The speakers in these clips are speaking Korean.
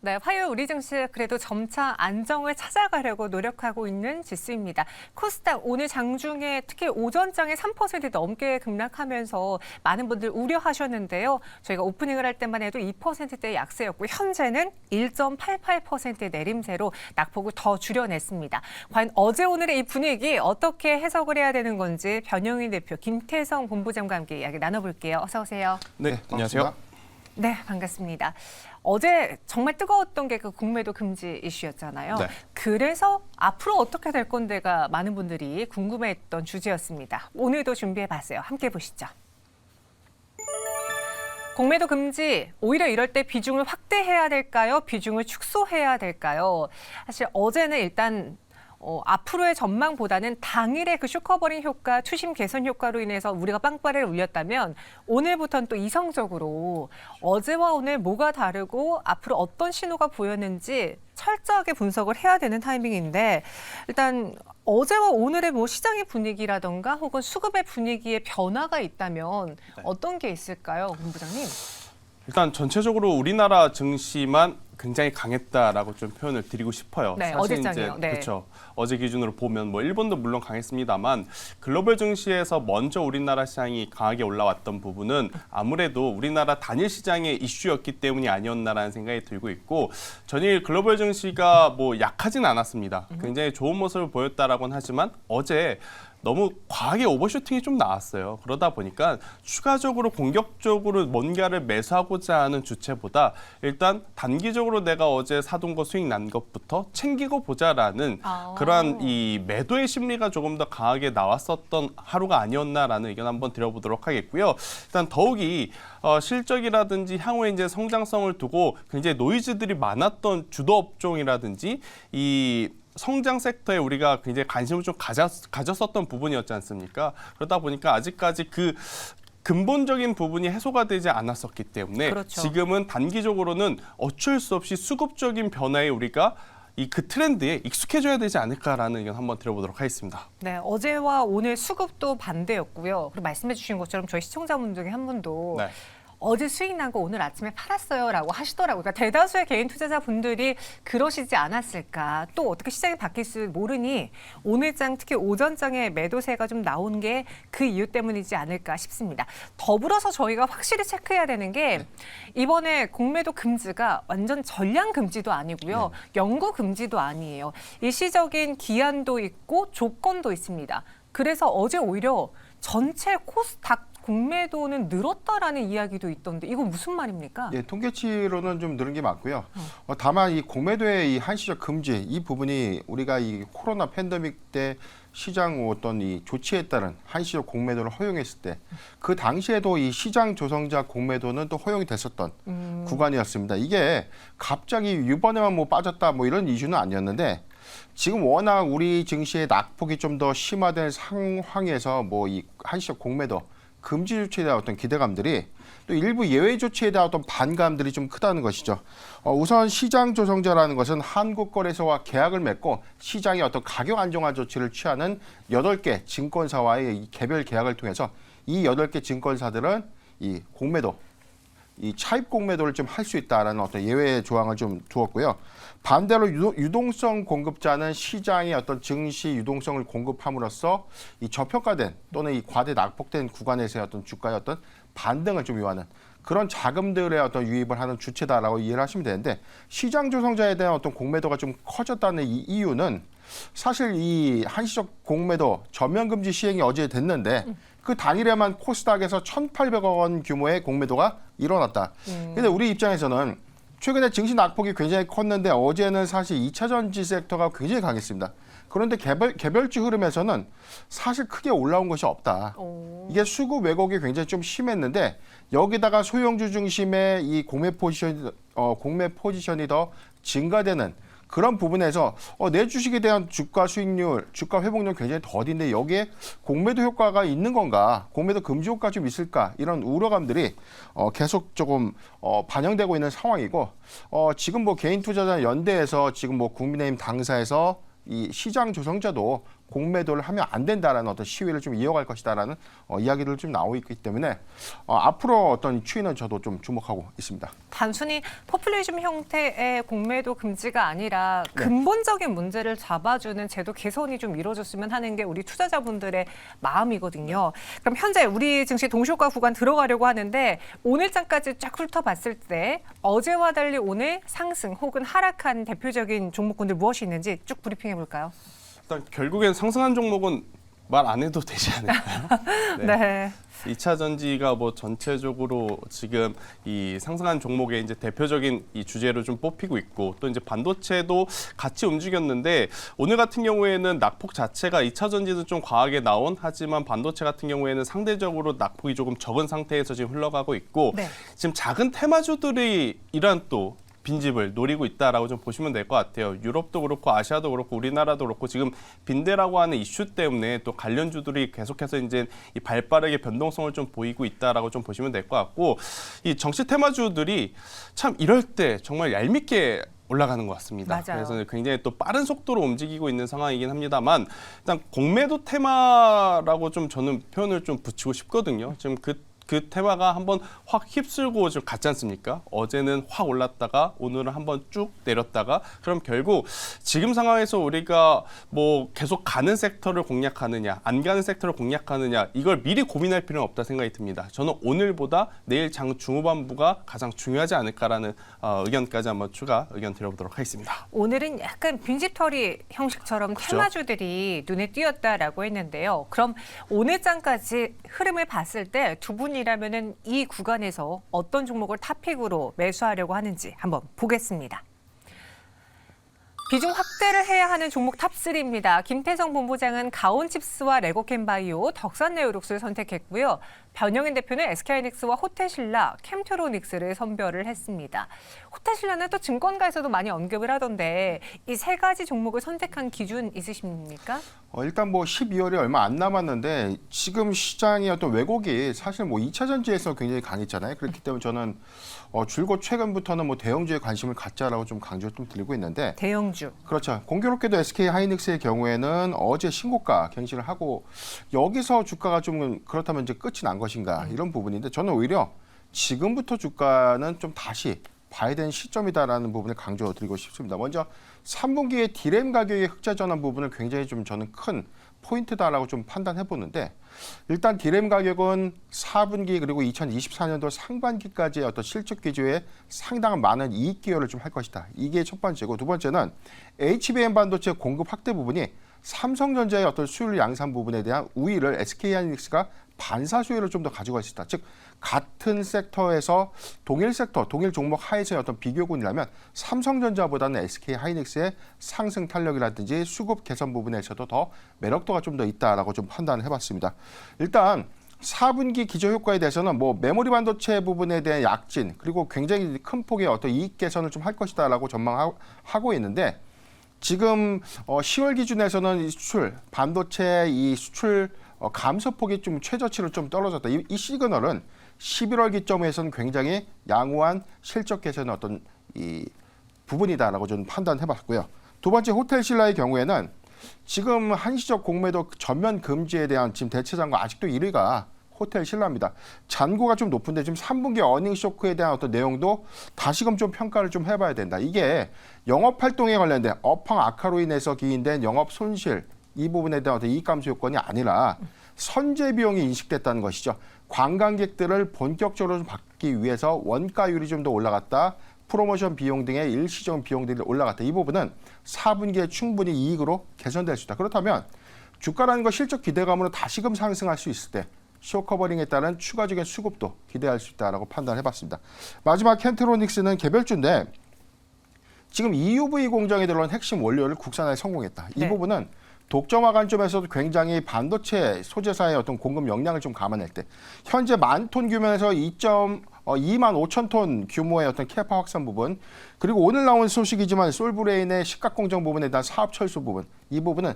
네, 화요일 우리 증시 그래도 점차 안정을 찾아가려고 노력하고 있는 지수입니다. 코스닥 오늘 장중에 특히 오전장에 3% 넘게 급락하면서 많은 분들 우려하셨는데요. 저희가 오프닝을 할 때만 해도 2%대 약세였고 현재는 1.88% 내림세로 낙폭을 더 줄여냈습니다. 과연 어제 오늘의 이 분위기 어떻게 해석을 해야 되는 건지 변영인 대표, 김태성 본부장과 함께 이야기 나눠볼게요. 어서 오세요. 네, 안녕하세요. 네, 반갑습니다. 어제 정말 뜨거웠던 게 그 공매도 금지 이슈였잖아요. 네. 그래서 앞으로 어떻게 될 건데가 많은 분들이 궁금해했던 주제였습니다. 오늘도 준비해봤어요. 함께 보시죠. 공매도 금지, 오히려 이럴 때 비중을 확대해야 될까요? 비중을 축소해야 될까요? 사실 어제는 일단 앞으로의 전망보다는 당일의 그 쇼커버링 효과, 추심 개선 효과로 인해서 우리가 빵빠레를 울렸다면 오늘부터는 또 이성적으로 어제와 오늘 뭐가 다르고 앞으로 어떤 신호가 보였는지 철저하게 분석을 해야 되는 타이밍인데 일단 어제와 오늘의 뭐 시장의 분위기라던가 혹은 수급의 분위기에 변화가 있다면 어떤 게 있을까요, 본부장님? 일단 전체적으로 우리나라 증시만 굉장히 강했다라고 좀 표현을 드리고 싶어요. 네, 사실 어제장이요. 이제 네. 그렇죠. 어제 기준으로 보면 뭐 일본도 물론 강했습니다만 글로벌 증시에서 먼저 우리나라 시장이 강하게 올라왔던 부분은 아무래도 우리나라 단일 시장의 이슈였기 때문이 아니었나라는 생각이 들고 있고 전일 글로벌 증시가 뭐 약하진 않았습니다. 굉장히 좋은 모습을 보였다라고는 하지만 어제 너무 과하게 오버슈팅이 좀 나왔어요. 그러다 보니까 추가적으로 공격적으로 뭔가를 매수하고자 하는 주체보다 일단 단기적으로 내가 어제 사둔 거 수익 난 것부터 챙기고 보자라는 그러한 이 매도의 심리가 조금 더 강하게 나왔었던 하루가 아니었나라는 의견 한번 드려보도록 하겠고요. 일단 더욱이 실적이라든지 향후에 이제 성장성을 두고 굉장히 노이즈들이 많았던 주도 업종이라든지 이 성장 섹터에 우리가 굉장히 관심을 좀 가졌었던 부분이었지 않습니까? 그러다 보니까 아직까지 그 근본적인 부분이 해소가 되지 않았었기 때문에 그렇죠. 지금은 단기적으로는 어쩔 수 없이 수급적인 변화에 우리가 그 트렌드에 익숙해져야 되지 않을까라는 의견 한번 드려보도록 하겠습니다. 네, 어제와 오늘 수급도 반대였고요. 그리고 말씀해 주신 것처럼 저희 시청자분 중에 한 분도 네. 어제 수익 난 거 오늘 아침에 팔았어요라고 하시더라고요. 그러니까 대다수의 개인 투자자분들이 그러시지 않았을까. 또 어떻게 시장이 바뀔지 모르니 오늘장 특히 오전장에 매도세가 좀 나온 게 그 이유 때문이지 않을까 싶습니다. 더불어서 저희가 확실히 체크해야 되는 게 이번에 공매도 금지가 완전 전량 금지도 아니고요. 영구 금지도 아니에요. 일시적인 기한도 있고 조건도 있습니다. 그래서 어제 오히려 전체 코스닥 공매도는 늘었다라는 이야기도 있던데 이건 무슨 말입니까? 예, 통계치로는 좀 늘은 게 맞고요. 다만 이 공매도의 이 한시적 금지 이 부분이 우리가 이 코로나 팬데믹 때 시장 어떤 이 조치에 따른 한시적 공매도를 허용했을 때 그 당시에도 이 시장 조성자 공매도는 또 허용이 됐었던 구간이었습니다. 이게 갑자기 이번에만 뭐 빠졌다 뭐 이런 이슈는 아니었는데 지금 워낙 우리 증시의 낙폭이 좀 더 심화된 상황에서 뭐 이 한시적 공매도 금지 조치에 대한 어떤 기대감들이 또 일부 예외 조치에 대한 어떤 반감들이 좀 크다는 것이죠. 우선 시장 조성자라는 것은 한국거래소와 계약을 맺고 시장의 어떤 가격 안정화 조치를 취하는 8개 증권사와의 이 개별 계약을 통해서 이 8개 증권사들은 이 공매도, 이 차입 공매도를 좀 할 수 있다라는 어떤 예외 조항을 좀 두었고요. 반대로 유동성 공급자는 시장의 어떤 증시 유동성을 공급함으로써 이 저평가된 또는 이 과대 낙폭된 구간에서의 어떤 주가의 어떤 반등을 좀 요하는 그런 자금들의 어떤 유입을 하는 주체다라고 이해를 하시면 되는데 시장 조성자에 대한 어떤 공매도가 좀 커졌다는 이 이유는 사실 이 한시적 공매도 전면 금지 시행이 어제 됐는데 그 당일에만 코스닥에서 1,800억 원 규모의 공매도가 일어났다. 근데 우리 입장에서는 최근에 증시 낙폭이 굉장히 컸는데 어제는 사실 2차 전지 섹터가 굉장히 강했습니다. 그런데 개별주 흐름에서는 사실 크게 올라온 것이 없다. 이게 수급 왜곡이 굉장히 좀 심했는데 여기다가 소형주 중심의 이 공매 포지션이 더 증가되는 그런 부분에서 내 주식에 대한 주가 수익률, 주가 회복률 굉장히 더딘데 여기에 공매도 효과가 있는 건가, 공매도 금지 효과 좀 있을까 이런 우려감들이 계속 조금 반영되고 있는 상황이고 지금 뭐 개인 투자자 연대에서 지금 뭐 국민의힘 당사에서 이 시장 조성자도 공매도를 하면 안 된다라는 어떤 시위를 좀 이어갈 것이다라는 이야기들 좀 나오고 있기 때문에 앞으로 어떤 추이는 저도 좀 주목하고 있습니다. 단순히 포퓰리즘 형태의 공매도 금지가 아니라 근본적인 문제를 잡아주는 제도 개선이 좀 이루어졌으면 하는 게 우리 투자자분들의 마음이거든요. 그럼 현재 우리 증시 동시효과 구간 들어가려고 하는데 오늘장까지 쫙 훑어봤을 때 어제와 달리 오늘 상승 혹은 하락한 대표적인 종목군들 무엇이 있는지 쭉 브리핑해 볼까요? 일단 결국엔 상승한 종목은 말 안 해도 되지 않을까요? 네. 2차 전지가 뭐 전체적으로 지금 이 상승한 종목의 이제 대표적인 이 주제로 좀 뽑히고 있고 또 이제 반도체도 같이 움직였는데 오늘 같은 경우에는 낙폭 자체가 2차 전지도 좀 과하게 나온 하지만 반도체 같은 경우에는 상대적으로 낙폭이 조금 적은 상태에서 지금 흘러가고 있고 네. 지금 작은 테마주들이 이런 또 빈집을 노리고 있다라고 좀 보시면 될 것 같아요. 유럽도 그렇고 아시아도 그렇고 우리나라도 그렇고 지금 빈대라고 하는 이슈 때문에 또 관련주들이 계속해서 이제 이 발빠르게 변동성을 좀 보이고 있다라고 좀 보시면 될 것 같고 이 정치 테마주들이 참 이럴 때 정말 얄밉게 올라가는 것 같습니다. 맞아요. 그래서 굉장히 또 빠른 속도로 움직이고 있는 상황이긴 합니다만 일단 공매도 테마라고 좀 저는 표현을 좀 붙이고 싶거든요. 지금 그 테마가 한번 확 휩쓸고 좀 갔지 않습니까? 어제는 확 올랐다가 오늘은 한번 쭉 내렸다가 그럼 결국 지금 상황에서 우리가 뭐 계속 가는 섹터를 공략하느냐 안 가는 섹터를 공략하느냐 이걸 미리 고민할 필요는 없다 생각이 듭니다. 저는 오늘보다 내일 장 중후반부가 가장 중요하지 않을까라는 의견까지 한번 추가 의견 드려보도록 하겠습니다. 오늘은 약간 빈집털이 형식처럼 그렇죠. 테마주들이 눈에 띄었다라고 했는데요. 그럼 오늘장까지 흐름을 봤을 때 두 분이라면은 이 구간에서 어떤 종목을 탑픽으로 매수하려고 하는지 한번 보겠습니다. 비중 확대를 해야 하는 종목 탑3입니다. 김태성 본부장은 가온칩스와 레고캠바이오, 덕산네오룩스를 선택했고요. 변영인 대표는 SK하이닉스와 호텔신라, 캠트로닉스를 선별을 했습니다. 호텔신라는 또 증권가에서도 많이 언급을 하던데 이 세 가지 종목을 선택한 기준 있으십니까? 일단 뭐 12월이 얼마 안 남았는데 지금 시장의 어떤 왜곡이 사실 뭐 2차 전지에서 굉장히 강했잖아요. 그렇기 때문에 저는 줄곧 최근부터는 뭐 대형주에 관심을 갖자라고 좀 강조를 좀 드리고 있는데 대형주. 그렇죠. 공교롭게도 SK하이닉스의 경우에는 어제 신고가 갱신을 하고 여기서 주가가 좀 그렇다면 이제 끝이 난 것인가 이런 부분인데 저는 오히려 지금부터 주가는 좀 다시 봐야 되는 시점이다라는 부분을 강조드리고 싶습니다. 먼저 3분기에 디램 가격의 흑자 전환 부분을 굉장히 좀 저는 큰 포인트다라고 좀 판단해 보는데 일단 디램 가격은 4분기 그리고 2024년도 상반기까지의 어떤 실적 기조에 상당한 많은 이익 기여를 좀 할 것이다. 이게 첫 번째고 두 번째는 HBM 반도체 공급 확대 부분이 삼성전자의 어떤 수율 양산 부분에 대한 우위를 SK하이닉스가 반사 수혜를 좀 더 가지고 있다. 즉 같은 섹터에서 동일 섹터, 동일 종목 하에서의 어떤 비교군이라면 삼성전자보다는 SK하이닉스의 상승 탄력이라든지 수급 개선 부분에서도 더 매력도가 좀 더 있다라고 좀 판단을 해봤습니다. 일단 4분기 기저 효과에 대해서는 뭐 메모리 반도체 부분에 대한 약진 그리고 굉장히 큰 폭의 어떤 이익 개선을 좀 할 것이다라고 전망하고 있는데 지금 10월 기준에서는 이 수출 반도체 이 수출 감소폭이 좀 최저치로 좀 떨어졌다. 이 시그널은 11월 기점에서는 굉장히 양호한 실적 개선의 어떤 이 부분이다라고 저는 판단해봤고요. 두 번째 호텔신라의 경우에는 지금 한시적 공매도 전면 금지에 대한 지금 대체장과 아직도 1위가 호텔신라입니다. 잔고가 좀 높은데 지금 3분기 어닝 쇼크에 대한 어떤 내용도 다시금 좀 평가를 좀 해봐야 된다. 이게 영업 활동에 관련된 업황 악화로 인해서 기인된 영업 손실 이 부분에 대한 어떤 이익 감소 요건이 아니라 선제 비용이 인식됐다는 것이죠. 관광객들을 본격적으로 좀 받기 위해서 원가율이 좀 더 올라갔다. 프로모션 비용 등의 일시적 비용들이 올라갔다. 이 부분은 4분기에 충분히 이익으로 개선될 수 있다. 그렇다면 주가라는 거 실적 기대감으로 다시금 상승할 수 있을 때 쇼커버링에 따른 추가적인 수급도 기대할 수 있다라고 판단해봤습니다. 마지막 켄트로닉스는 개별주인데 지금 EUV 공장에 들어온 핵심 원료를 국산화에 성공했다. 이 네. 부분은 독점화 관점에서도 굉장히 반도체 소재사의 어떤 공급 역량을 좀 감안할 때 현재 10,000톤 규모에서 2만 5천 톤 규모의 어떤 캐파 확산 부분 그리고 오늘 나온 소식이지만 솔브레인의 식각 공정 부분에 대한 사업 철수 부분 이 부분은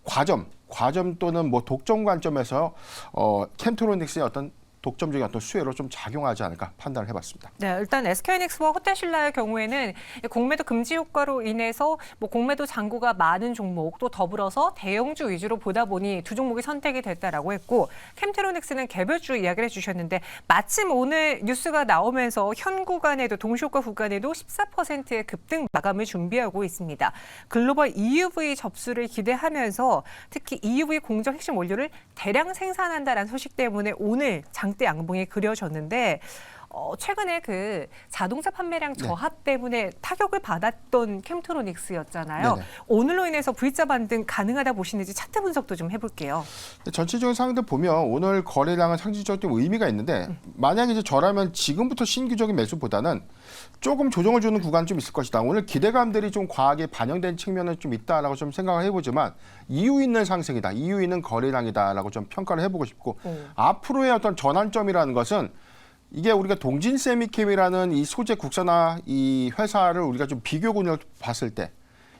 과점 또는 뭐 독점 관점에서 켄트로닉스의 어떤 독점적인 어떤 수혜로 좀 작용하지 않을까 판단을 해봤습니다. 네, 일단 SK하이닉스와 호텔신라의 경우에는 공매도 금지 효과로 인해서 뭐 공매도 잔고가 많은 종목 또 더불어서 대형주 위주로 보다 보니 두 종목이 선택이 됐다라고 했고 캠트로닉스는 개별주 이야기를 해주셨는데 마침 오늘 뉴스가 나오면서 현 구간에도 동시효과 구간에도 14%의 급등 마감을 준비하고 있습니다. 글로벌 EUV 접수를 기대하면서 특히 EUV 공정 핵심 원료를 대량 생산한다라는 소식 때문에 오늘 장대 양봉이 그려졌는데 최근에 그 자동차 판매량 저하 때문에 타격을 받았던 캠트로닉스였잖아요. 네네. 오늘로 인해서 V자 반등 가능하다 보시는지 차트 분석도 좀 해볼게요. 전체적인 상황들 보면 오늘 거래량은 상징적인 좀 의미가 있는데 만약에 이제 저라면 지금부터 신규적인 매수보다는 조금 조정을 주는 구간 좀 있을 것이다. 오늘 기대감들이 좀 과하게 반영된 측면은 좀 있다라고 좀 생각을 해보지만 이유 있는 상승이다, 이유 있는 거래량이다라고 좀 평가를 해보고 싶고 앞으로의 어떤 전환점이라는 것은 이게 우리가 동진세미캠이라는 이 소재 국산화 이 회사를 우리가 좀 비교군을 봤을 때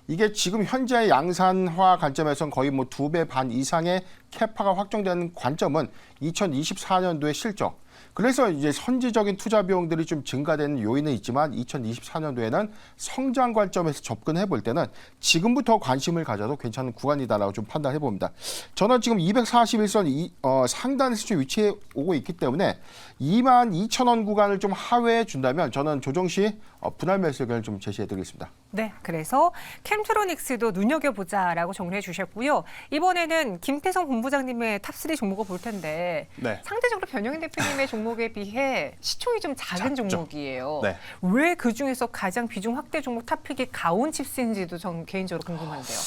이게 지금 현재 양산화 관점에서는 거의 뭐 2배 반 이상의 캐파가 확정된 관점은 2024년도의 실적. 그래서 이제 선제적인 투자 비용들이 좀 증가되는 요인은 있지만 2024년도에는 성장 관점에서 접근해 볼 때는 지금부터 관심을 가져도 괜찮은 구간이다라고 좀 판단해 봅니다. 저는 지금 241선 상단에서 좀 위치해 오고 있기 때문에 22,000원 구간을 좀 하회해 준다면 저는 조정 시 분할 매수 의견을 좀 제시해 드리겠습니다. 네, 그래서 캠트로닉스도 눈여겨보자라고 정리해 주셨고요. 이번에는 김태성 본부장님의 탑3 종목을 볼 텐데 네. 상대적으로 변영인 대표님의 종목에 비해 시총이 좀 작은 작죠. 종목이에요. 네. 왜 그중에서 가장 비중 확대 종목 탑픽이 가온칩스인지도 전 개인적으로 궁금한데요.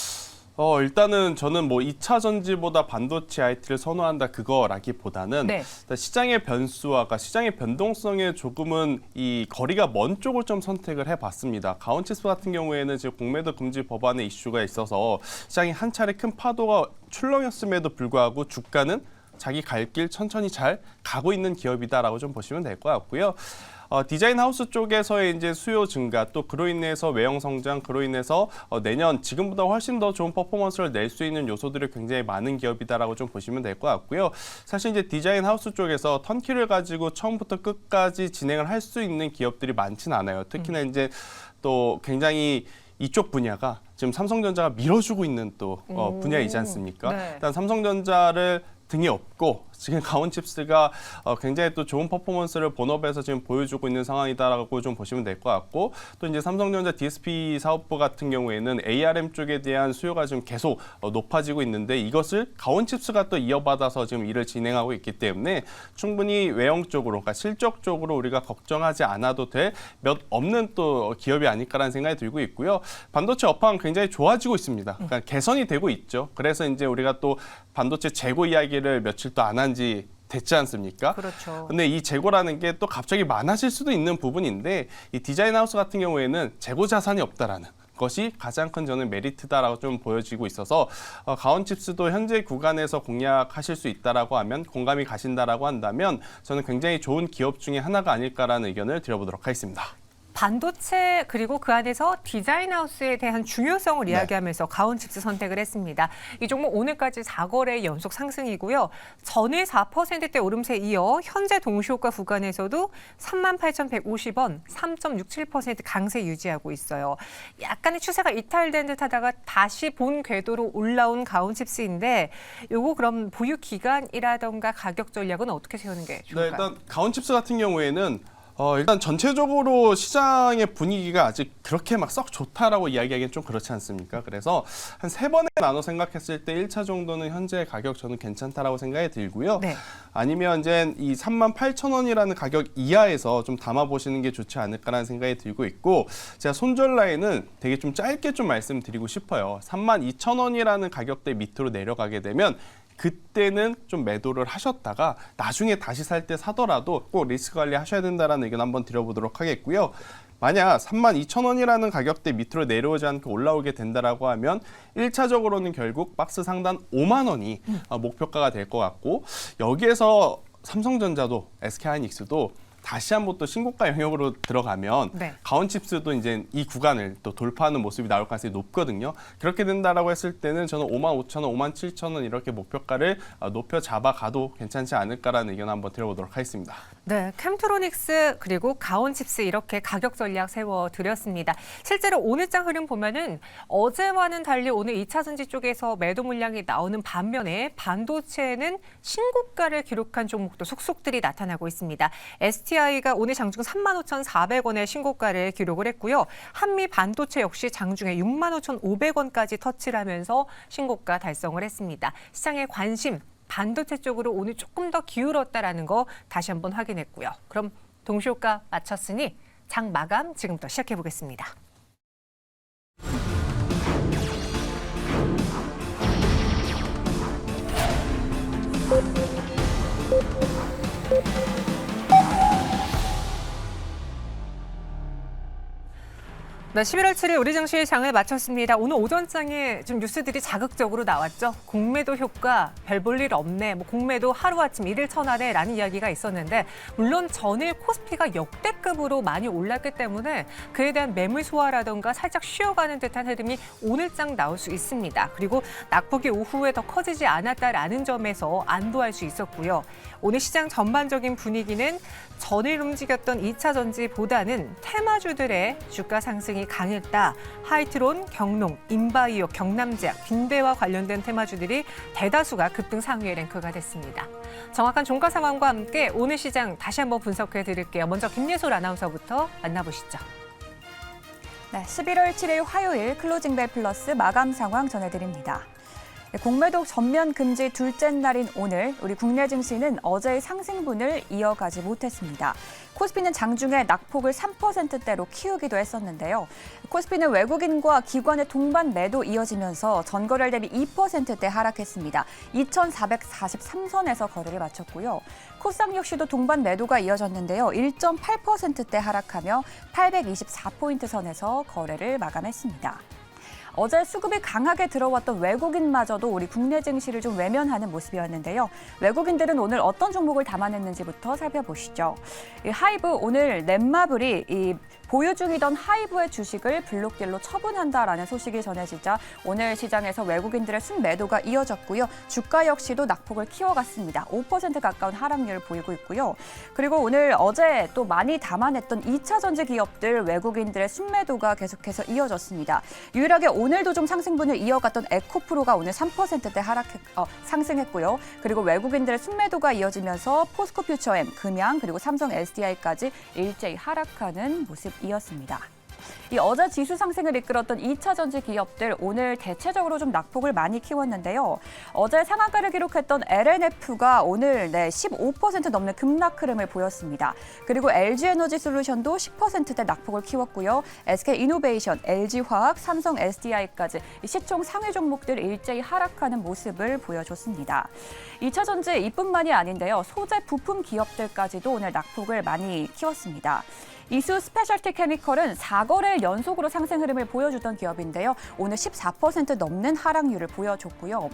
일단은 저는 뭐 2차 전지보다 반도체 IT를 선호한다 그거라기보다는 네. 일단 시장의 변수와 시장의 변동성에 조금은 이 거리가 먼 쪽을 좀 선택을 해봤습니다. 가온칩스 같은 경우에는 지금 공매도 금지 법안의 이슈가 있어서 시장이 한 차례 큰 파도가 출렁였음에도 불구하고 주가는 자기 갈 길 천천히 잘 가고 있는 기업이다라고 좀 보시면 될 것 같고요. 디자인 하우스 쪽에서의 이제 수요 증가 또 그로 인해서 외형 성장 그로 인해서 내년 지금보다 훨씬 더 좋은 퍼포먼스를 낼 수 있는 요소들이 굉장히 많은 기업이다라고 좀 보시면 될 것 같고요. 사실 이제 디자인 하우스 쪽에서 턴키를 가지고 처음부터 끝까지 진행을 할 수 있는 기업들이 많진 않아요. 특히나 이제 또 굉장히 이쪽 분야가 지금 삼성전자가 밀어주고 있는 또 분야이지 않습니까? 네. 일단 삼성전자를 등에 업고 지금 가온칩스가 굉장히 또 좋은 퍼포먼스를 본업에서 지금 보여주고 있는 상황이다라고 좀 보시면 될 것 같고 또 이제 삼성전자 DSP 사업부 같은 경우에는 ARM 쪽에 대한 수요가 지금 계속 높아지고 있는데 이것을 가온칩스가 또 이어받아서 지금 일을 진행하고 있기 때문에 충분히 외형 쪽으로 그러니까 실적적으로 우리가 걱정하지 않아도 될 몇 없는 또 기업이 아닐까라는 생각이 들고 있고요. 반도체 업황 굉장히 좋아지고 있습니다. 그러니까 개선이 되고 있죠. 그래서 이제 우리가 또 반도체 재고 이야기를 며칠 또 안 한 지 됐지 않습니까? 그렇죠. 근데 이 재고라는 게 또 갑자기 많아질 수도 있는 부분인데 이 디자인 하우스 같은 경우에는 재고 자산이 없다라는 것이 가장 큰 저는 메리트다라고 좀 보여지고 있어서 가온칩스도 현재 구간에서 공략하실 수 있다라고 하면 공감이 가신다라고 한다면 저는 굉장히 좋은 기업 중에 하나가 아닐까라는 의견을 드려보도록 하겠습니다. 반도체 그리고 그 안에서 디자인 하우스에 대한 중요성을 이야기하면서 가온칩스 선택을 했습니다. 이 종목 오늘까지 4거래 연속 상승이고요. 전일 4%대 오름세 이어 현재 동시효과 구간에서도 38,150원, 3.67% 강세 유지하고 있어요. 약간의 추세가 이탈된 듯하다가 다시 본 궤도로 올라온 가온칩스인데 요거 그럼 보유 기간이라던가 가격 전략은 어떻게 세우는 게 네, 좋을까요? 일단 가온칩스 같은 경우에는 일단 전체적으로 시장의 분위기가 아직 그렇게 막 썩 좋다라고 이야기하기는 좀 그렇지 않습니까? 그래서 한 3번에 나눠 생각했을 때 1차 정도는 현재 가격 저는 괜찮다라고 생각이 들고요. 네. 아니면 이제 이 38,000원이라는 가격 이하에서 좀 담아보시는 게 좋지 않을까라는 생각이 들고 있고 제가 손절 라인은 되게 좀 짧게 좀 말씀드리고 싶어요. 32,000원이라는 가격대 밑으로 내려가게 되면 그때는 좀 매도를 하셨다가 나중에 다시 살 때 사더라도 꼭 리스크 관리 하셔야 된다는 의견 한번 드려보도록 하겠고요. 만약 32,000원이라는 가격대 밑으로 내려오지 않고 올라오게 된다라고 하면 1차적으로는 결국 박스 상단 5만 원이 목표가가 될 것 같고 여기에서 삼성전자도 SK하이닉스도 다시 한번 또 신고가 영역으로 들어가면 네. 가온칩스도 이제 이 구간을 또 돌파하는 모습이 나올 가능성이 높거든요. 그렇게 된다라고 했을 때는 저는 55,000원, 57,000원 이렇게 목표가를 높여 잡아가도 괜찮지 않을까라는 의견 한번 드려보도록 하겠습니다. 네, 캠트로닉스 그리고 가온칩스 이렇게 가격 전략 세워드렸습니다. 실제로 오늘장 흐름 보면은 어제와는 달리 오늘 2차 전지 쪽에서 매도 물량이 나오는 반면에 반도체는 신고가를 기록한 종목도 속속들이 나타나고 있습니다. STI가 오늘 장중 35,400원의 신고가를 기록을 했고요. 한미 반도체 역시 장중에 65,500원까지 터치를 하면서 신고가 달성을 했습니다. 시장의 관심 반도체 쪽으로 오늘 조금 더 기울었다라는 거 다시 한번 확인했고요. 그럼 동시효과 마쳤으니 장 마감 지금부터 시작해 보겠습니다. 네, 11월 7일 우리 증시 장을 마쳤습니다. 오늘 오전장에 좀 뉴스들이 자극적으로 나왔죠. 공매도 효과 별 볼 일 없네. 공매도 하루아침 일일 천하래라는 이야기가 있었는데 물론 전일 코스피가 역대급으로 많이 올랐기 때문에 그에 대한 매물 소화라던가 살짝 쉬어가는 듯한 흐름이 오늘장 나올 수 있습니다. 그리고 낙폭이 오후에 더 커지지 않았다라는 점에서 안도할 수 있었고요. 오늘 시장 전반적인 분위기는 전일 움직였던 2차 전지보다는 테마주들의 주가 상승이 강했다. 하이트론, 경농, 인바이오, 경남제약, 빈대와 관련된 테마주들이 대다수가 급등 상위에 랭크가 됐습니다. 정확한 종가 상황과 함께 오늘 시장 다시 한번 분석해 드릴게요. 먼저 김예솔 아나운서부터 만나보시죠. 네, 11월 7일 화요일 클로징벨 플러스 마감 상황 전해드립니다. 공매도 전면 금지 둘째 날인 오늘 우리 국내 증시는 어제의 상승분을 이어가지 못했습니다. 코스피는 장중에 낙폭을 3%대로 키우기도 했었는데요. 코스피는 외국인과 기관의 동반 매도 이어지면서 전거래일 대비 2%대 하락했습니다. 2,443선에서 거래를 마쳤고요. 코스닥 역시도 동반 매도가 이어졌는데요. 1.8%대 하락하며 824포인트 선에서 거래를 마감했습니다. 어제 수급이 강하게 들어왔던 외국인마저도 우리 국내 증시를 좀 외면하는 모습이었는데요. 외국인들은 오늘 어떤 종목을 담아냈는지부터 살펴보시죠. 이 하이브 오늘 넷마블이 이 보유 중이던 하이브의 주식을 블록딜로 처분한다라는 소식이 전해지자 오늘 시장에서 외국인들의 순매도가 이어졌고요. 주가 역시도 낙폭을 키워갔습니다. 5% 가까운 하락률을 보이고 있고요. 그리고 오늘 어제 또 많이 담아냈던 2차 전지 기업들 외국인들의 순매도가 계속해서 이어졌습니다. 유일하게 오늘도 좀 상승분을 이어갔던 에코프로가 오늘 3%대 상승했고요. 그리고 외국인들의 순매도가 이어지면서 포스코퓨처엠, 금양, 그리고 삼성 SDI까지 일제히 하락하는 모습이었습니다. 이 어제 지수 상승을 이끌었던 2차 전지 기업들 오늘 대체적으로 좀 낙폭을 많이 키웠는데요. 어제 상한가를 기록했던 LNF가 오늘 15% 넘는 급락 흐름을 보였습니다. 그리고 LG에너지솔루션도 10%대 낙폭을 키웠고요. SK이노베이션, LG화학, 삼성 SDI까지 시총 상위 종목들 일제히 하락하는 모습을 보여줬습니다. 2차 전지 이뿐만이 아닌데요. 소재 부품 기업들까지도 오늘 낙폭을 많이 키웠습니다. 이수 스페셜티 케미컬은 4거래일 연속으로 상승 흐름을 보여주던 기업인데요. 오늘 14% 넘는 하락률을 보여줬고요.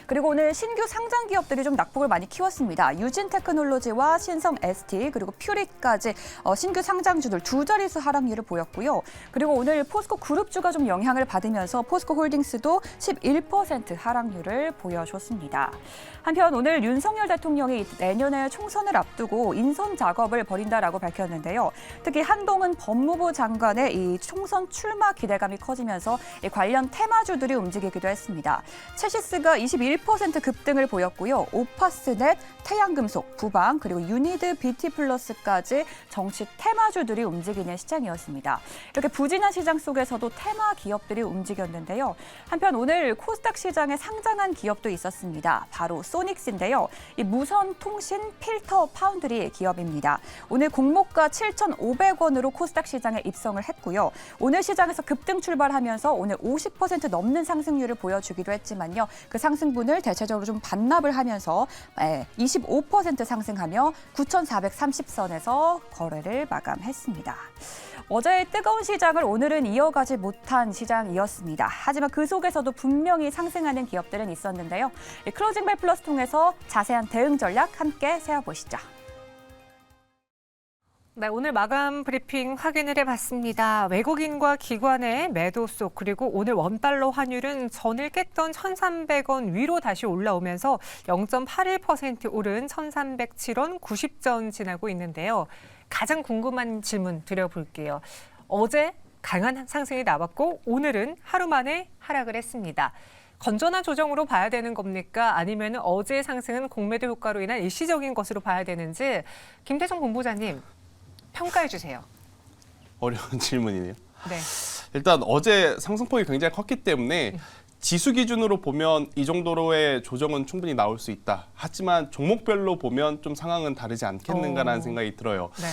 그리고 오늘 신규 상장 기업들이 좀 낙폭을 많이 키웠습니다. 유진테크놀로지와 신성 ST 그리고 퓨리까지 신규 상장주들 두 자릿수 하락률을 보였고요. 그리고 오늘 포스코 그룹주가 좀 영향을 받으면서 포스코 홀딩스도 11% 하락률을 보여줬습니다. 한편 오늘 윤석열 대통령이 내년에 총선을 앞두고 인선 작업을 벌인다라고 밝혔는데요. 특히 한동훈 법무부 장관의 이 총선 출마 기대감이 커지면서 이 관련 테마주들이 움직이기도 했습니다. 체시스가 21% 급등을 보였고요. 오파스넷, 태양금속, 부방, 그리고 유니드 BT플러스까지 정치 테마주들이 움직이는 시장이었습니다. 이렇게 부진한 시장 속에서도 테마 기업들이 움직였는데요. 한편 오늘 코스닥 시장에 상장한 기업도 있었습니다. 바로 소닉스인데요. 이 무선 통신 필터 파운드리 기업입니다. 오늘 공모가 7,500원으로 코스닥 시장에 입성을 했고요. 오늘 시장에서 급등 출발하면서 오늘 50% 넘는 상승률을 보여주기도 했지만요. 그 상승분을 대체적으로 좀 반납을 하면서 25% 상승하며 9,430선에서 거래를 마감했습니다. 어제의 뜨거운 시장을 오늘은 이어가지 못한 시장이었습니다. 하지만 그 속에서도 분명히 상승하는 기업들은 있었는데요. 클로징벨 플러스 통해서 자세한 대응 전략 함께 세워보시죠. 네, 오늘 마감 브리핑 확인을 해봤습니다. 외국인과 기관의 매도 속 그리고 오늘 원달러 환율은 전일 깼던 1,300원 위로 다시 올라오면서 0.81% 오른 1,307원 90전 지나고 있는데요. 가장 궁금한 질문 드려볼게요. 어제 강한 상승이 나왔고 오늘은 하루 만에 하락을 했습니다. 건전한 조정으로 봐야 되는 겁니까? 아니면 어제의 상승은 공매도 효과로 인한 일시적인 것으로 봐야 되는지 김태성 본부장님 평가해 주세요. 어려운 질문이네요. 네. 일단 어제 상승폭이 굉장히 컸기 때문에 지수 기준으로 보면 이 정도로의 조정은 충분히 나올 수 있다. 하지만 종목별로 보면 좀 상황은 다르지 않겠는가라는 생각이 들어요. 네.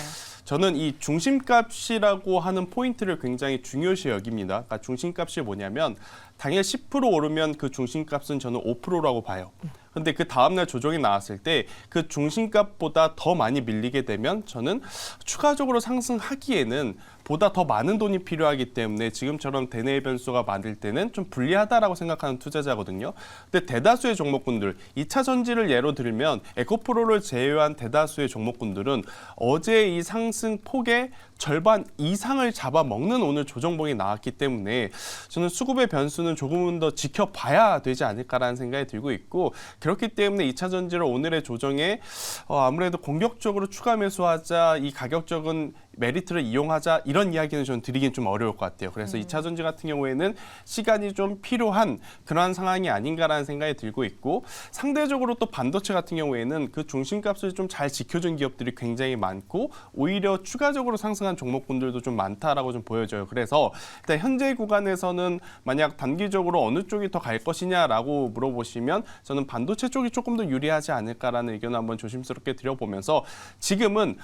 저는 이 중심값이라고 하는 포인트를 굉장히 중요시 여깁니다. 그러니까 중심값이 뭐냐면 당일 10% 오르면 그 중심값은 저는 5%라고 봐요. 근데 그 다음날 조정이 나왔을 때 그 중심값보다 더 많이 밀리게 되면 저는 추가적으로 상승하기에는 보다 더 많은 돈이 필요하기 때문에 지금처럼 대내의 변수가 많을 때는 좀 불리하다라고 생각하는 투자자거든요. 근데 대다수의 종목군들, 2차 전지를 예로 들면 에코프로를 제외한 대다수의 종목군들은 어제 이 상승 폭의 절반 이상을 잡아먹는 오늘 조정봉이 나왔기 때문에 저는 수급의 변수는 조금은 더 지켜봐야 되지 않을까라는 생각이 들고 있고 그렇기 때문에 2차 전지를 오늘의 조정에 아무래도 공격적으로 추가 매수하자 이 가격적인 메리트를 이용하자 이런 이야기는 저는 드리긴 좀 어려울 것 같아요. 그래서 2차 전지 같은 경우에는 시간이 좀 필요한 그러한 상황이 아닌가라는 생각이 들고 있고 상대적으로 또 반도체 같은 경우에는 그 중심값을 좀 잘 지켜준 기업들이 굉장히 많고 오히려 추가적으로 상승한 종목군들도 좀 많다라고 좀 보여져요. 그래서 일단 현재 구간에서는 만약 단기적으로 어느 쪽이 더 갈 것이냐라고 물어보시면 저는 반도체 쪽이 조금 더 유리하지 않을까라는 의견을 한번 조심스럽게 드려보면서 지금은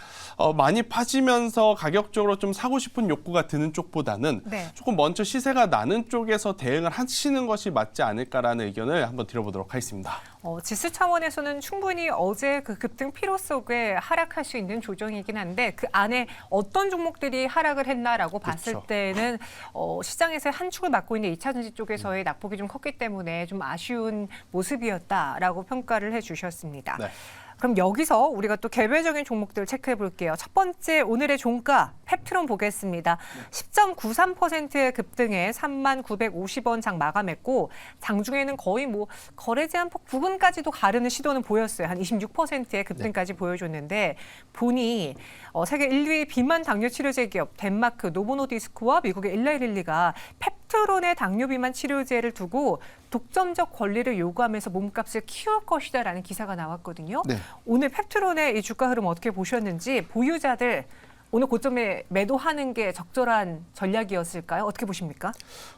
많이 파지면서 가격적으로 좀 사고 싶은 욕구가 드는 쪽보다는 네. 조금 먼저 시세가 나는 쪽에서 대응을 하시는 것이 맞지 않을까라는 의견을 한번 드려보도록 하겠습니다. 지수 차원에서는 충분히 어제 그 급등 피로 속에 하락할 수 있는 조정이긴 한데 그 안에 어떤 종목들이 하락을 했나라고 봤을 그렇죠. 때는 시장에서의 한 축을 맡고 있는 2차 전지 쪽에서의 낙폭이 좀 컸기 때문에 좀 아쉬운 모습이었다라고 평가를 해주셨습니다. 네. 그럼 여기서 우리가 또 개별적인 종목들 체크해 볼게요. 첫 번째 오늘의 종가 펩트론 보겠습니다. 10.93%의 급등에 3950원 장 마감했고 장중에는 거의 뭐 거래 제한 폭 부근까지도 가르는 시도는 보였어요. 한 26%의 급등까지 보여줬는데 보니 세계 1위 비만 당뇨 치료제 기업 덴마크 노보노디스크와 미국의 일라이릴리가 펩트론의 당뇨 비만 치료제를 두고 독점적 권리를 요구하면서 몸값을 키울 것이다라는 기사가 나왔거든요. 네. 오늘 펩트론의 이 주가 흐름 어떻게 보셨는지 보유자들 오늘 고점에 매도하는 게 적절한 전략이었을까요? 어떻게 보십니까?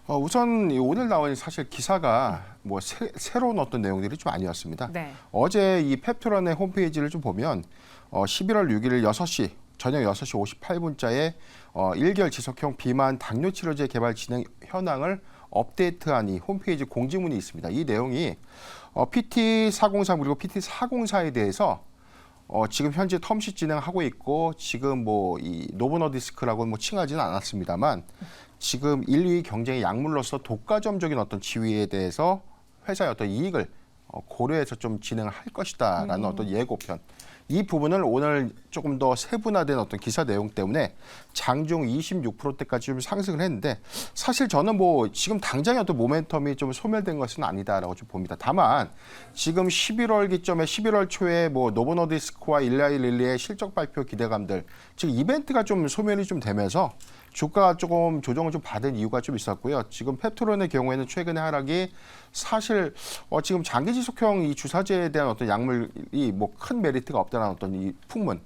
우선 오늘 나온 사실 기사가 뭐 새로운 어떤 내용들이 좀 아니었습니다. 네. 어제 이 펩트론의 홈페이지를 좀 보면 11월 6일 6시 저녁 6시 58분자에 1개월 지속형 비만 당뇨 치료제 개발 진행 현황을 업데이트한 이 홈페이지 공지문이 있습니다. 이 내용이 PT403 그리고 PT404에 대해서 지금 현재 텀시 진행하고 있고 지금 뭐 이 노보노디스크라고 뭐 칭하지는 않았습니다만 지금 인류 경쟁의 약물로서 독과점적인 어떤 지위에 대해서 회사의 어떤 이익을 고려해서 좀 진행을 할 것이다라는 어떤 예고편. 이 부분을 오늘 조금 더 세분화된 어떤 기사 내용 때문에 장중 26%대까지 좀 상승을 했는데 사실 저는 뭐 지금 당장의 어떤 모멘텀이 좀 소멸된 것은 아니다라고 좀 봅니다. 다만 지금 11월 기점에 11월 초에 뭐 노보노디스크와 일라이릴리의 실적 발표 기대감들 즉 이벤트가 좀 소멸이 좀 되면서 주가가 조금 조정을 좀 받은 이유가 좀 있었고요. 지금 펩트론의 경우에는 최근의 하락이 사실 지금 장기 지속형 이 주사제에 대한 어떤 약물이 뭐 큰 메리트가 없다는 어떤 이 풍문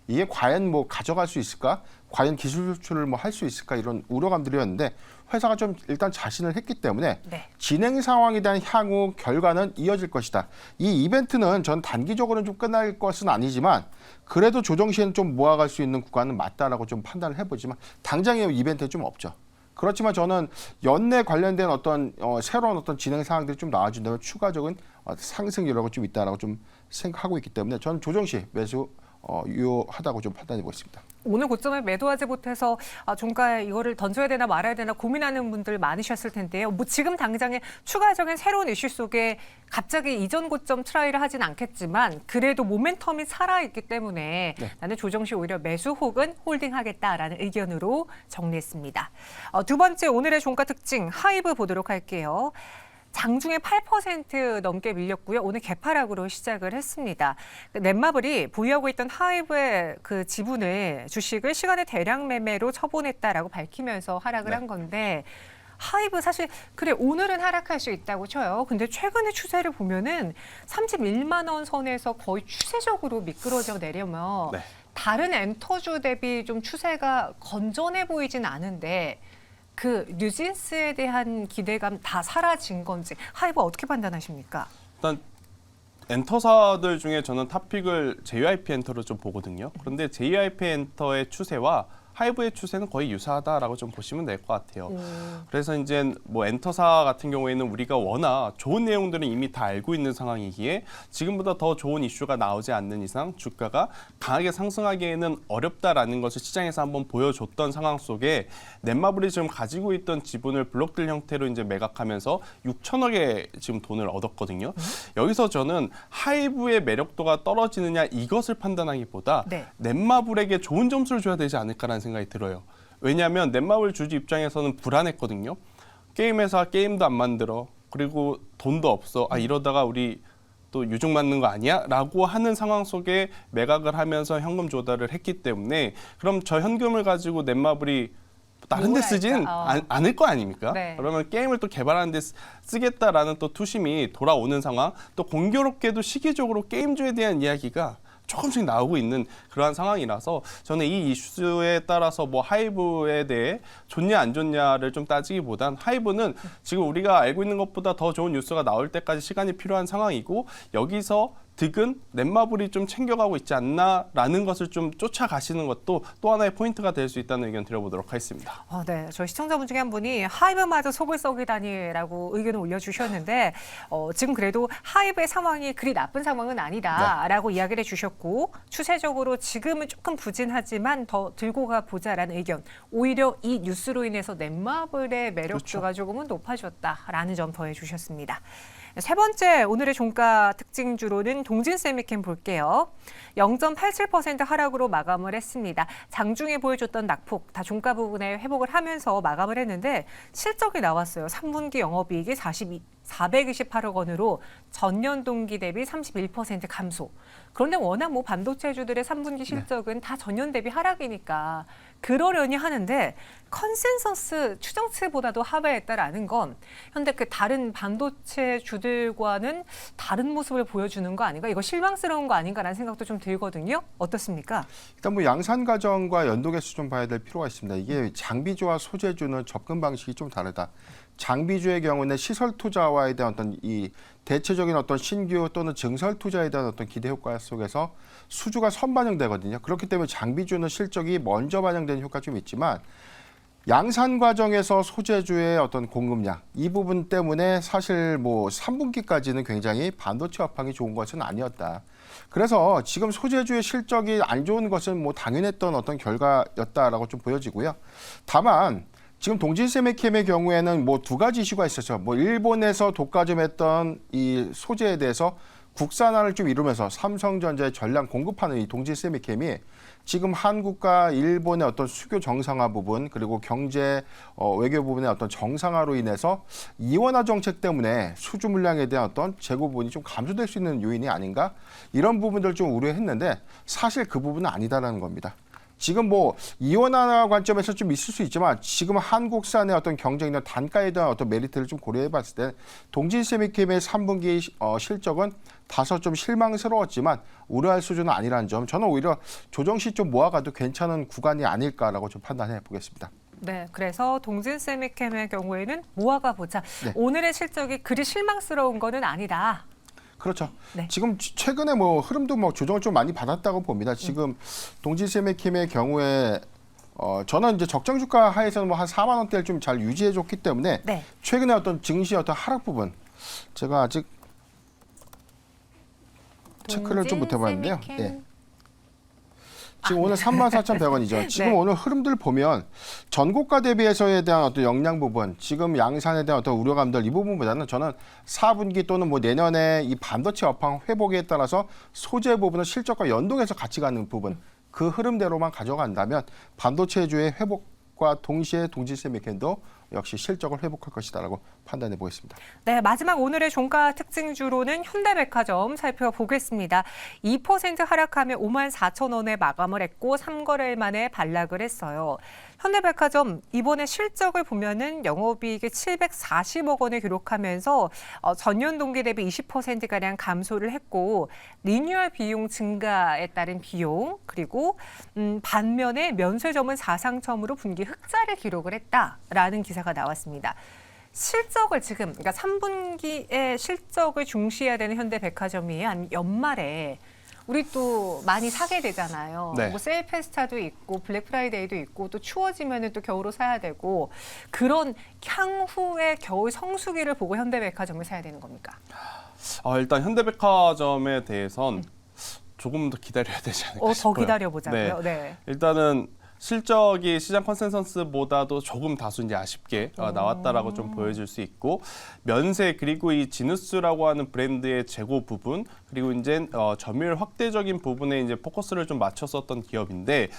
이게 과연 뭐 가져갈 수 있을까? 과연 기술 수출을 뭐 할 수 있을까? 이런 우려감들이었는데 회사가 좀 일단 자신을 했기 때문에 네. 진행 상황에 대한 향후 결과는 이어질 것이다. 이 이벤트는 전 단기적으로는 좀 끝날 것은 아니지만 그래도 조정 시에는 좀 모아갈 수 있는 구간은 맞다라고 좀 판단을 해보지만 당장의 이벤트는 좀 없죠. 그렇지만 저는 연내 관련된 어떤 새로운 어떤 진행 사항들이 좀 나와준다면 추가적인 상승 여력이 좀 있다라고 좀 생각하고 있기 때문에 저는 조정 시 매수 유효하다고 좀 판단해 보겠습니다. 오늘 고점에 매도하지 못해서 종가에 이거를 던져야 되나 말아야 되나 고민하는 분들 많으셨을 텐데요. 뭐 지금 당장에 추가적인 새로운 이슈 속에 갑자기 이전 고점 트라이를 하진 않겠지만 그래도 모멘텀이 살아있기 때문에 나는 조정 시 오히려 매수 혹은 홀딩하겠다라는 의견으로 정리했습니다. 두 번째 오늘의 종가 특징 하이브 보도록 할게요. 장중에 8% 넘게 밀렸고요. 오늘 개파락으로 시작을 했습니다. 넷마블이 보유하고 있던 하이브의 그 지분을 주식을 시간의 대량 매매로 처분했다라고 밝히면서 하락을 한 건데 하이브 사실 그래 오늘은 하락할 수 있다고 쳐요. 근데 최근의 추세를 보면은 31만 원 선에서 거의 추세적으로 미끄러져 내려면 다른 엔터주 대비 좀 추세가 건전해 보이진 않은데 그 뉴진스에 대한 기대감 다 사라진 건지 하이브 어떻게 판단하십니까? 일단 엔터사들 중에 저는 탑픽을 JYP 엔터로 좀 보거든요. 그런데 JYP 엔터의 추세와 하이브의 추세는 거의 유사하다라고 좀 보시면 될 것 같아요. 그래서 이제 뭐 엔터사 같은 경우에는 우리가 워낙 좋은 내용들은 이미 다 알고 있는 상황이기에 지금보다 더 좋은 이슈가 나오지 않는 이상 주가가 강하게 상승하기에는 어렵다라는 것을 시장에서 한번 보여줬던 상황 속에 넷마블이 지금 가지고 있던 지분을 블록들 형태로 이제 매각하면서 6천억의 지금 돈을 얻었거든요. 여기서 저는 하이브의 매력도가 떨어지느냐 이것을 판단하기보다 넷마블에게 좋은 점수를 줘야 되지 않을까라는 생각이 들어요. 왜냐하면 넷마블 주주 입장에서는 불안했거든요. 게임 회사 게임도 안 만들어. 그리고 돈도 없어. 이러다가 우리 또 유증 맞는 거 아니야? 라고 하는 상황 속에 매각을 하면서 현금 조달을 했기 때문에 그럼 저 현금을 가지고 넷마블이 다른 데 쓰진 않을 거 아닙니까? 그러면 게임을 또 개발하는 데 쓰겠다라는 또 투심이 돌아오는 상황, 또 공교롭게도 시기적으로 게임주에 대한 이야기가 조금씩 나오고 있는 그러한 상황이라서 저는 이 이슈에 따라서 뭐 하이브에 대해 좋냐 안 좋냐를 좀 따지기보단 하이브는 지금 우리가 알고 있는 것보다 더 좋은 뉴스가 나올 때까지 시간이 필요한 상황이고 여기서 득은 넷마블이 좀 챙겨가고 있지 않나라는 것을 좀 쫓아가시는 것도 또 하나의 포인트가 될 수 있다는 의견 드려보도록 하겠습니다. 네, 저희 시청자분 중에 한 분이 하이브마저 속을 썩이다니라고 의견을 올려주셨는데 지금 그래도 하이브의 상황이 그리 나쁜 상황은 아니다라고 이야기를 해주셨고 추세적으로 지금은 조금 부진하지만 더 들고 가보자라는 의견. 오히려 이 뉴스로 인해서 넷마블의 매력도가 조금은 높아졌다라는 점 더해주셨습니다. 세 번째 오늘의 종가 특징주로는 동진세미캠 볼게요. 0.87% 하락으로 마감을 했습니다. 장중에 보여줬던 낙폭 다 종가 부분에 회복을 하면서 마감을 했는데 실적이 나왔어요. 3분기 영업이익이 428억 원으로 전년 동기 대비 31% 감소. 그런데 워낙 뭐 반도체주들의 3분기 실적은 다 전년 대비 하락이니까 그러려니 하는데 컨센서스 추정치보다도 하회했다라는 건 현재 그 다른 반도체주들과는 다른 모습을 보여주는 거 아닌가? 이거 실망스러운 거 아닌가라는 생각도 좀 들거든요. 어떻습니까? 일단 뭐 양산 과정과 연동해서 좀 봐야 될 필요가 있습니다. 이게 장비주와 소재주는 접근 방식이 좀 다르다. 장비주의 경우는 시설 투자와에 대한 어떤 이 대체적인 어떤 신규 또는 증설 투자에 대한 어떤 기대 효과 속에서 수주가 선반영되거든요. 그렇기 때문에 장비주는 실적이 먼저 반영되는 효과가 좀 있지만 양산 과정에서 소재주의 어떤 공급량 이 부분 때문에 사실 뭐 3분기까지는 굉장히 반도체 업황이 좋은 것은 아니었다. 그래서 지금 소재주의 실적이 안 좋은 것은 뭐 당연했던 어떤 결과였다라고 좀 보여지고요. 다만 지금 동진세미캠의 경우에는 뭐 두 가지 이슈가 있었죠. 뭐 일본에서 독과점했던 이 소재에 대해서 국산화를 좀 이루면서 삼성전자에 전량 공급하는 이 동진세미캠이 지금 한국과 일본의 어떤 수교 정상화 부분 그리고 경제 외교 부분의 어떤 정상화로 인해서 이원화 정책 때문에 수주 물량에 대한 어떤 재고 부분이 좀 감소될 수 있는 요인이 아닌가 이런 부분들 좀 우려했는데 사실 그 부분은 아니다라는 겁니다. 지금 뭐 이원화 관점에서 좀 있을 수 있지만 지금 한국산의 어떤 경쟁이나 단가에 대한 어떤 메리트를 좀 고려해 봤을 때 동진세미캠의 3분기 실적은 다소 좀 실망스러웠지만 우려할 수준은 아니라는 점 저는 오히려 조정 시 좀 모아가도 괜찮은 구간이 아닐까라고 좀 판단해 보겠습니다. 네, 그래서 동진세미캠의 경우에는 모아가 보자. 오늘의 실적이 그리 실망스러운 거는 아니다. 그렇죠. 지금 최근에 뭐 흐름도 뭐 조정을 좀 많이 받았다고 봅니다. 지금 동진세미캠의 경우에 저는 이제 적정 주가 하에서는 뭐 한 4만 원대를 좀 잘 유지해 줬기 때문에 최근에 어떤 증시 어떤 하락 부분 제가 아직 체크를 좀 못 해봤는데요. 지금 오늘 34,100원이죠. 지금 네. 오늘 흐름들 보면 전고가 대비해서에 대한 어떤 역량 부분, 지금 양산에 대한 어떤 우려감들 이 부분보다는 저는 4분기 또는 뭐 내년에 이 반도체 업황 회복에 따라서 소재 부분은 실적과 연동해서 같이 가는 부분, 그 흐름대로만 가져간다면 반도체주의 회복과 동시에 동질세 메캔도 역시 실적을 회복할 것이다라고 판단해 보겠습니다. 네, 마지막 오늘의 종가 특징주로는 현대백화점 살펴보겠습니다. 2% 하락하며 54,000원에 마감을 했고 3거래일 만에 반락을 했어요. 현대백화점 이번에 실적을 보면은 영업이익이 740억 원을 기록하면서 전년 동기 대비 20%가량 감소를 했고 리뉴얼 비용 증가에 따른 비용 그리고 반면에 면세점은 사상 처음으로 분기 흑자를 기록을 했다라는 기사가 나왔습니다. 실적을 지금 그러니까 3분기에 실적을 중시해야 되는 현대백화점이 아니면 연말에 우리 또 많이 사게 되잖아요. 네. 뭐 세일 페스타도 있고 블랙 프라이데이도 있고 또 추워지면은 또 겨울로 사야 되고 그런 향후의 겨울 성수기를 보고 현대백화점을 사야 되는 겁니까? 일단 현대백화점에 대해선 조금 더 기다려야 되지 않을까 더 싶어요. 기다려 보자고요. 네. 네. 일단은 실적이 시장 컨센서스보다도 조금 다소 이제 아쉽게 나왔다라고 좀 보여질 수 있고 면세 그리고 이 지누스라고 하는 브랜드의 재고 부분 그리고 이제 점유율 확대적인 부분에 이제 포커스를 좀 맞췄었던 기업인데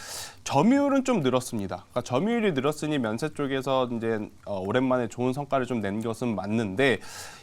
점유율은 좀 늘었습니다. 그러니까 점유율이 늘었으니 면세 쪽에서 이제 오랜만에 좋은 성과를 좀 낸 것은 맞는데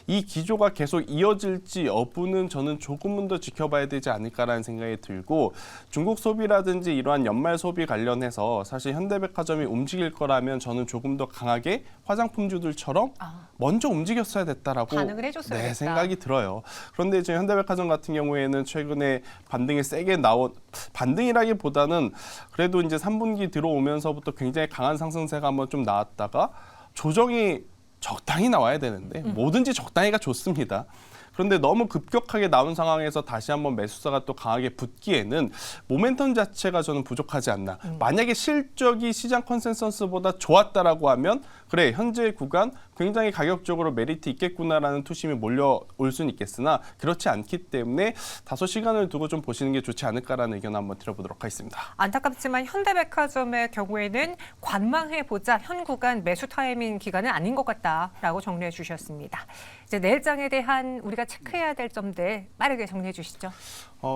이 기조가 계속 이어질지 여부는 저는 조금은 더 지켜봐야 되지 않을까라는 생각이 들고 중국 소비라든지 이러한 연말 소비 관련해서 사실 현대백화점이 움직일 거라면 저는 조금 더 강하게 화장품주들처럼 먼저 움직였어야 됐다라고 반응을 해줬어야 됐다. 생각이 들어요. 그런데 지금 현대백화점 같은 경우에는 최근에 반등이 세게 나온 반등이라기보다는 그래도 이제 3분기 들어오면서부터 굉장히 강한 상승세가 한번 좀 나왔다가 조정이 적당히 나와야 되는데 뭐든지 적당히가 좋습니다. 그런데 너무 급격하게 나온 상황에서 다시 한번 매수세가 또 강하게 붙기에는 모멘텀 자체가 저는 부족하지 않나. 만약에 실적이 시장 컨센서스보다 좋았다라고 하면 그래 현재 구간 굉장히 가격적으로 메리트 있겠구나라는 투심이 몰려올 수는 있겠으나 그렇지 않기 때문에 다소 시간을 두고 좀 보시는 게 좋지 않을까라는 의견 한번 드려보도록 하겠습니다. 안타깝지만 현대백화점의 경우에는 관망해보자 현 구간 매수 타이밍 기간은 아닌 것 같다라고 정리해 주셨습니다. 이제 내일장에 대한 우리가 체크해야 될 점들 빠르게 정리해 주시죠.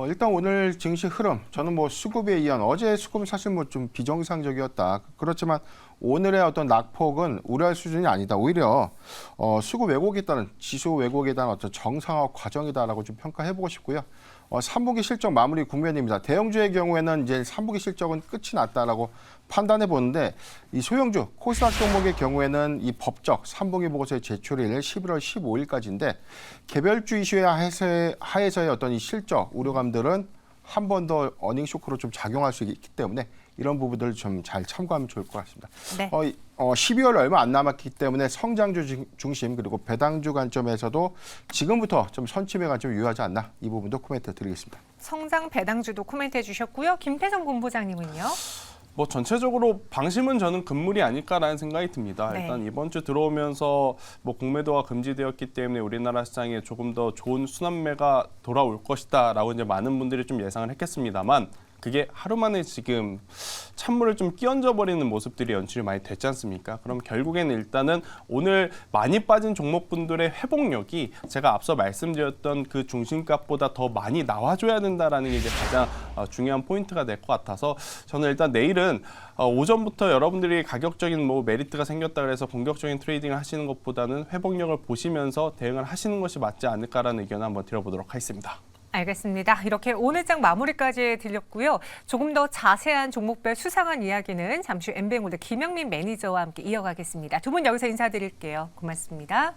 일단 오늘 증시 흐름, 저는 뭐 수급에 의한 어제 수급은 사실 뭐 좀 비정상적이었다. 그렇지만 오늘의 어떤 낙폭은 우려할 수준이 아니다. 오히려 수급 왜곡에 따른 지수 왜곡에 대한 어떤 정상화 과정이다라고 좀 평가해보고 싶고요. 3분기 실적 마무리 국면입니다. 대형주의 경우에는 이제 3분기 실적은 끝이 났다라고 판단해 보는데 이 소형주 코스닥 종목의 경우에는 이 법적 3분기 보고서의 제출일 11월 15일까지인데 개별주 이슈의 하에서의 어떤 이 실적 우려감들은 한 번 더 어닝 쇼크로 좀 작용할 수 있기 때문에 이런 부분들을 좀 잘 참고하면 좋을 것 같습니다. 네. 12월 얼마 안 남았기 때문에 성장주 중심 그리고 배당주 관점에서도 지금부터 좀 선침해가 좀 유효하지 않나 이 부분도 코멘트 드리겠습니다. 성장 배당주도 코멘트해 주셨고요. 김태성 본부장님은요. 뭐 전체적으로 방심은 저는 금물이 아닐까라는 생각이 듭니다. 네. 일단 이번 주 들어오면서 뭐 공매도가 금지되었기 때문에 우리나라 시장에 조금 더 좋은 순환매가 돌아올 것이다라고 이제 많은 분들이 좀 예상을 했겠습니다만 그게 하루 만에 지금 찬물을 좀 끼얹어 버리는 모습들이 연출이 많이 됐지 않습니까? 그럼 결국에는 일단은 오늘 많이 빠진 종목분들의 회복력이 제가 앞서 말씀드렸던 그 중심값보다 더 많이 나와줘야 된다라는 게 이제 가장 중요한 포인트가 될 것 같아서 저는 일단 내일은 오전부터 여러분들이 가격적인 뭐 메리트가 생겼다 그래서 공격적인 트레이딩을 하시는 것보다는 회복력을 보시면서 대응을 하시는 것이 맞지 않을까라는 의견을 한번 드려보도록 하겠습니다. 알겠습니다. 이렇게 오늘장 마무리까지 들렸고요. 조금 더 자세한 종목별 수상한 이야기는 잠시 후 MBN골드 김영민 매니저와 함께 이어가겠습니다. 두 분 여기서 인사드릴게요. 고맙습니다.